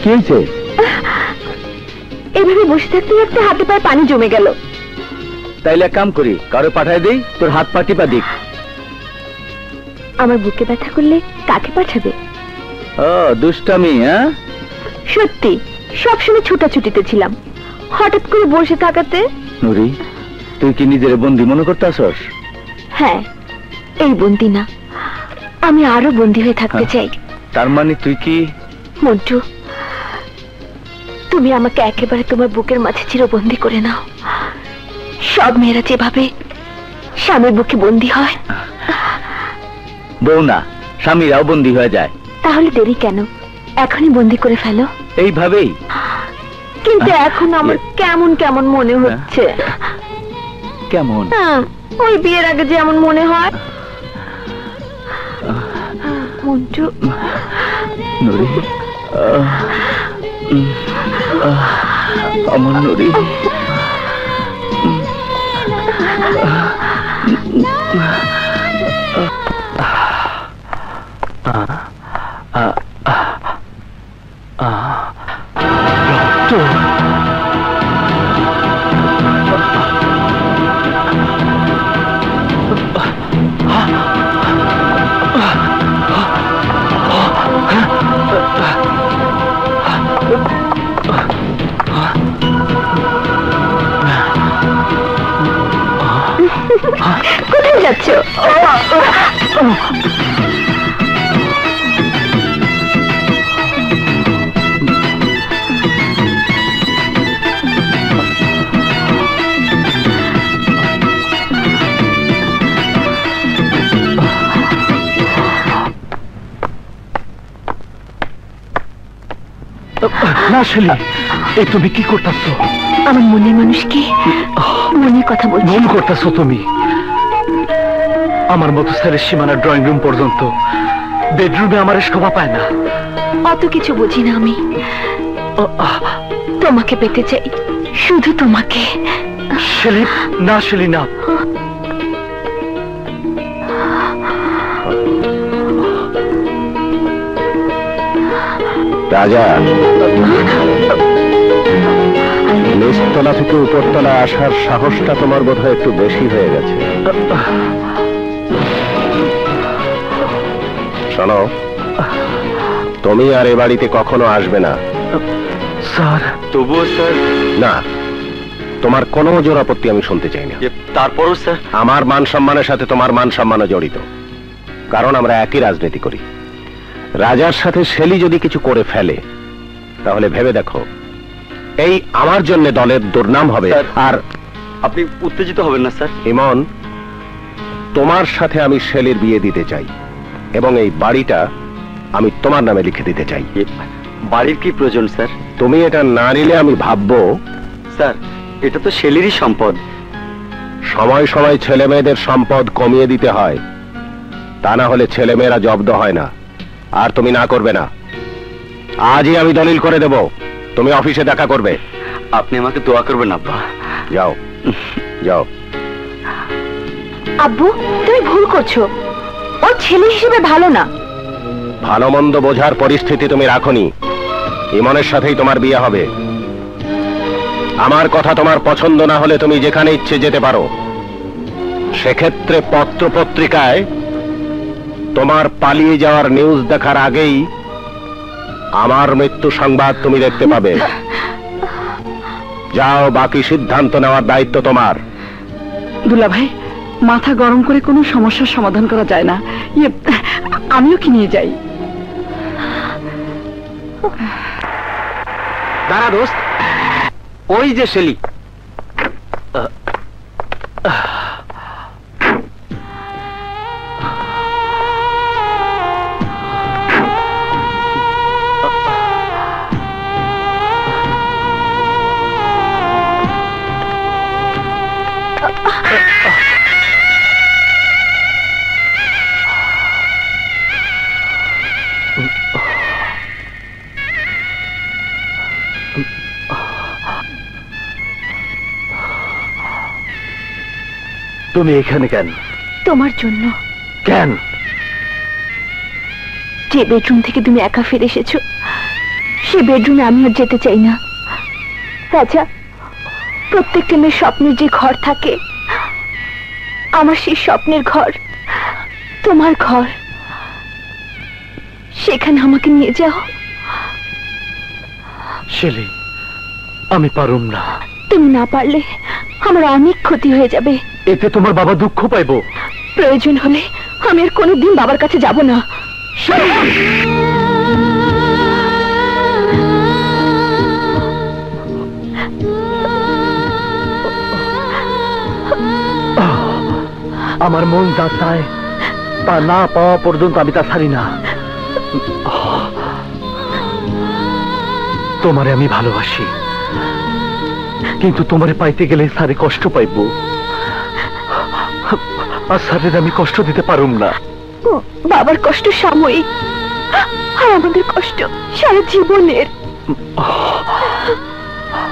কি হয়েছে? এভাবে বসে থাকতে থাকতে হাতে পায়ে পানি জমে গেল। তাইলে এক কাম করি, কারো পাঠায় দেই, তোর হাত পা টিপা দিক। আমার বুকে ব্যথা করলে কাকে পাঠাবে? ও দুষ্টামি। হ্যাঁ সত্যি, সবসময় ছুটাছুটিতে ছিলাম, হঠাৎ করে বসে থাকাতে। নুরি, তুই কি নিজের বন্দি মনে করতেছস? হ্যাঁ, এই বন্দি না, আমি আরো বন্দি হয়ে থাকতে চাই। তার মানে তুই কি? মন্টু, তুমি আমাকে একেবারে তোমার বুকের মাঝে চিরবন্দি করে নাও। সব মেয়েরা যেভাবে স্বামীর বুকে বন্দি হয়। বউ না, স্বামীরাও বন্দি হয়ে যায়। তাহলে দেরি কেন, এখনই বন্দি করে ফেলো। এইভাবেই? কিন্তু এখন আমার কেমন কেমন মনে হচ্ছে। কেমন? ওই বিয়ের আগে যেমন মনে হয়। মন্টু, নুরি, আমার নুরি। কোথায় যাচ্ছ? না শেলি, এই তুমি কি করতেছো? আমার মনের মানুষকে মনের কথা বলছি। ভুল করতেছো তুমি। আমার মতো স্যারের সীমানার ড্রয়িং রুম পর্যন্ত, বেডরুমে আমার শোভা পায় না। অত কিছু বুঝি না আমি, তোমাকে পেতে চাই, শুধু তোমাকে। শেলি না, শেলি না। রাজা, নিচতলা থেকে উপরতলা আসার সাহসটা তোমার বোধহয় একটু বেশি হয়ে গেছে। শোনো, তুমি আর এ বাড়িতে কখনো আসবে না। স্যার, তবুও স্যার। না, তোমার কোনো জোর আপত্তি আমি শুনতে চাই না। তারপরও স্যার, আমার মান সম্মানের সাথে তোমার মান সম্মানও জড়িত, কারণ আমরা একই রাজনীতি করি। রাজার সাথে শেলি যদি কিছু করে ফেলে, তাহলে ভেবে দেখো, এই আমার জন্য দলের দুর্নাম হবে। আর আপনি উত্তেজিত হবেন না স্যার। ইমন, তোমার সাথে আমি শেলির বিয়ে দিতে চাই, এবং এই বাড়িটা আমি তোমার নামে লিখে দিতে চাই। বাড়ির কি প্রয়োজন স্যার? তুমি এটা না নিলে আমি ভাববো। স্যার, এটা তো শেলিরই সম্পদ। সময় সময় ছেলে মেয়েদের সম্পদ কমিয়ে দিতে হয়, তা না হলে ছেলে মেয়েরা জব্দ হয় না। আর তুমি না করবে না। আজই আমি দলিল করে দেব, তুমি অফিসে দেখা করবে। আপনি আমাকে দোয়া করবেন আব্বা। যাও যাও। আব্বু, তুমি ভুল করছো, ও ছেলে হিসেবে ভালো না। ভালো মন্দ বোঝার পরিস্থিতি তুমি রাখোনি। ইমনের সাথেই তোমার বিয়ে হবে। আমার কথা তোমার পছন্দ না হলে তুমি যেখানে ইচ্ছে যেতে পারো। সেক্ষেত্রে পত্র পত্রিকায় তোমার পালিয়ে যাওয়ার নিউজ দেখার আগেই আমার মৃত্যু সংবাদ তুমি দেখতে পাবে। যাও, বাকি সিদ্ধান্ত নেওয়ার দায়িত্ব তোমার। দুলা ভাই, মাথা গরম করে কোনো সমস্যার সমাধান করা যায় না। আমিও কি নিয়ে যাই? দাঁড়া দোস্ত, ওই যে শেলি। তুমি এখানে কেন? তোমার জন্য। কেন? যে বেডরুম থেকে তুমি একা ফিরে এসেছো সে বেডরুমে আমি আর যেতে চাই না। রাজা, প্রত্যেকটা মেয়ের স্বপ্নের যে ঘর থাকে, আমার সেই স্বপ্নের ঘর তোমার ঘর। সেখানে আমাকে নিয়ে যাও। শেলি, আমি পারুম না। তুমি না পারলে আমার অনেক ক্ষতি হয়ে যাবে। এতে তোমার বাবা দুঃখ পাইবো। প্রয়োজন হলে আমি আর কোনোদিন বাবার কাছে যাব না। আমার মন যা চায় তা না পাওয়া পর্যন্ত আমি তা ছাড়ি না। তোমারে আমি ভালোবাসি, কিন্তু তোমারে পাইতে গেলে সারে কষ্ট পাইব। আর স্যারের আমি কষ্ট দিতে পারুম না। বাবার কষ্ট সাময়িক, আর আমাদের কষ্ট সারা জীবনের।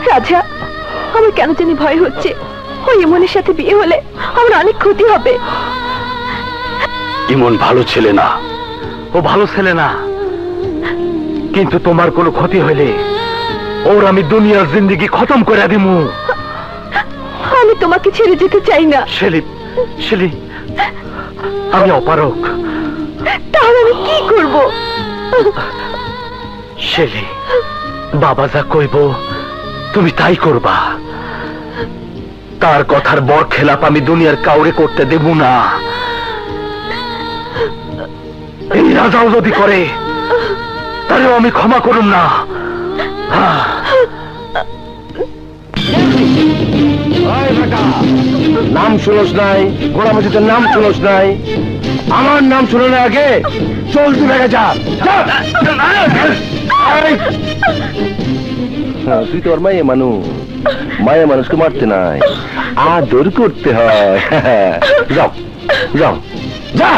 রাজা, আমার কেন জানি ভয় হচ্ছে ওই ইমনের সাথে বিয়ে হলে আমার অনেক ক্ষতি হবে। ইমন ভালো ছেলে না, ও ভালো ছেলে না, কিন্তু তোমার কোনো ক্ষতি হইলে ওর আমি দুনিয়ার জিন্দেগি খতম করে দিমু। আমি তোমাকে ছেড়ে যেতে চাই না। শেলি, শেলি, আমি অপারক। তাহলে আমি কি করব? শেলি, বাবা যা কইব তুমি তাই করবা। তার কথার বর খেলাপ আমি দুনিয়ার কাউরে করতে দেব না। এই রাজাও যদি করে তাহলেও আমি ক্ষমা করুম না। নাম শুনোস নাই, গোড়া মসজিদের নাম শুনোস নাই, আমার নাম শুনে না আগে চল তুই ভেগে যা। তুই তোর মায়ে মানুষ, মায়া মানুষকে মারতে নাই, আদর করতে হয়। যাও যাও যা।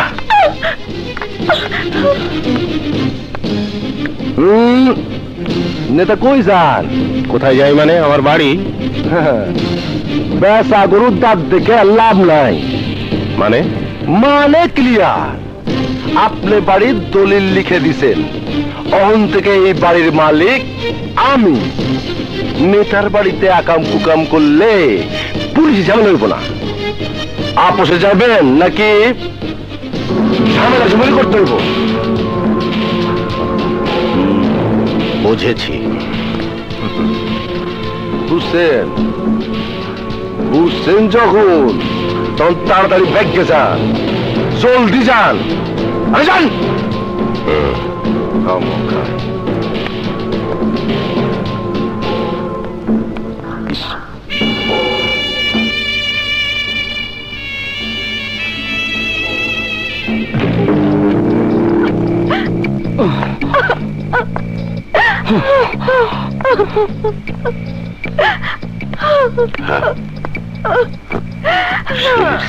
নেতা কই যান? কোথায় যাই মানে? আমার বাড়ি। বেসা গরুর দাঁত দেখে লাভ নাই। মানে? মানে ক্লিয়ার, আপনি বাড়ির দলিল লিখে দিছেন, অহন থেকে এই বাড়ির মালিক আমি। নেতার বাড়িতে আকাম কুকাম করলে পুলিশ ঝামেলা হইব না। আপোষে যাবেন নাকি ঝামেলা ঝামেলা করতে হইব? বুঝেছি। বুঝছেন? বুঝছেন যখন তখন তাড়াতাড়ি ব্যাগে যান, জলদি যান। আরে যান।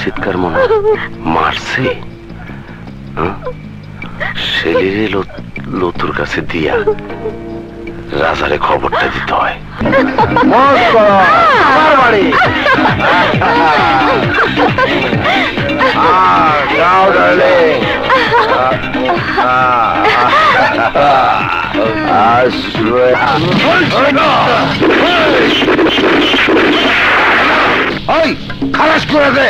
চিৎকার মনে মারছে। ছেলের লতুর কাছে দিয়া রাজারে খবরটা দিতে হয়। খালাস করে দে।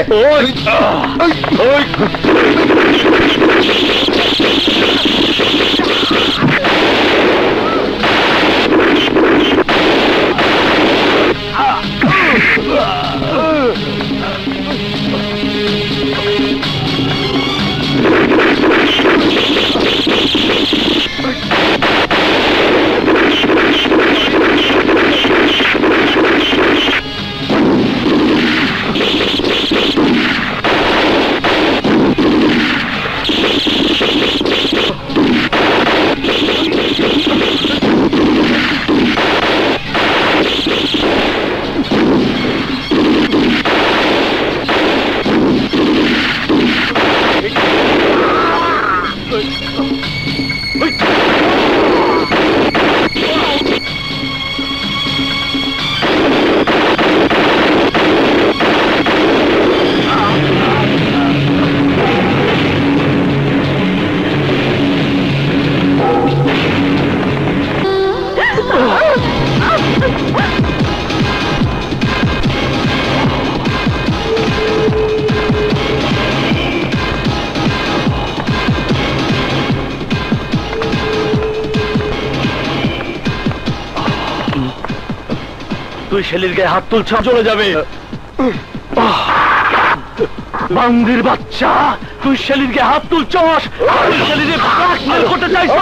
তুই শেলির গায়ে হাত তুলছ চলে যাবে। বান্দির বাচ্চা, তুই শেলির গায়ে হাত তুলছস, তুই শেলিরে ব্ল্যাকমেল করতে চাইছিস।